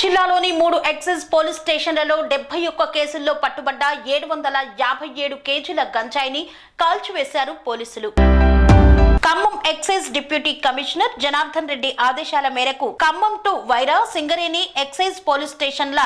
జిల్లాలోని 3 excise police స్టేషన్లలో 71 కేసుల్లో పట్టుబడ్డ 757 కేజీల గంజాయిని కాల్చివేశారు పోలీసులు. Khammam excise deputy commissioner Janardhan Reddy ఆదేశాల మేరకు Khammam to Wyra Singareni excise police స్టేషన్ల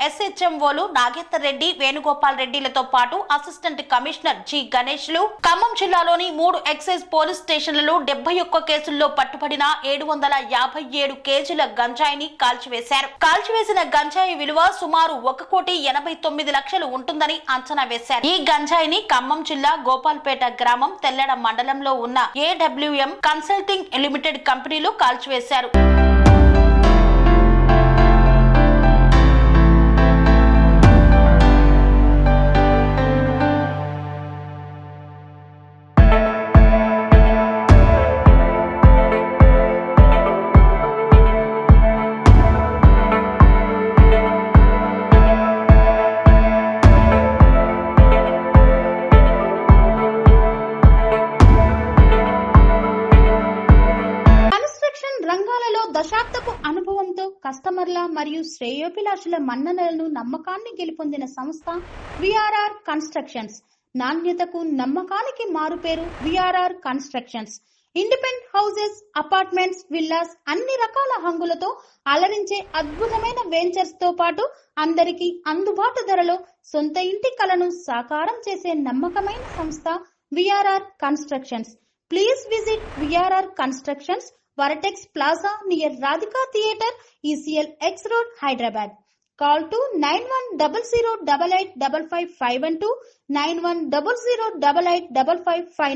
ఎస్హెచ్ఎంఓలు నాగేందర్ రెడ్డి, వేణుగోపాల్ రెడ్డిలతో పాటు అసిస్టెంట్ కమిషనర్ జి గణేష్లు ఖమ్మం జిల్లాలోని 3 ఎక్సైజ్ పోలీస్ స్టేషన్లలో 71 కేసుల్లో పట్టుబడిన 757 కేజీల గంజాయిని కాల్చివేశారు. కాల్చివేసిన గంజాయి విలువ సుమారు 1,89,00,000 ఉంటుందని అంచనా వేశారు. ఈ గంజాయిని ఖమ్మం జిల్లా గోపాల్పేట గ్రామం తెల్లడ మండలంలో ఉన్న AWM కన్సల్టింగ్ లిమిటెడ్ కంపెనీలు కాల్చివేశారు. రంగాలలో దశాబ్దపు అనుభవంతో కస్టమర్ల మరియు శ్రేయోభిలాషుల మన్ననలను నమ్మకాన్ని గెలుపొందిన సంస్థ VRR కన్స్ట్రక్షన్స్. నాణ్యతకు నమ్మకానికి మారుపేరు VRR constructions. Independent houses, apartments, villas అన్ని రకాల హంగులతో అలరించే అద్భుతమైన వెంచర్స్ తో పాటు అందరికీ అందుబాటు ధరలో సొంత ఇంటి కలను సాకారం చేసే నమ్మకమైన సంస్థ VRR constructions. Please visit VRR constructions, Varatex Plaza near Radhika Theatre, ECL X Road, Hyderabad. Call to 9100885551 91008855.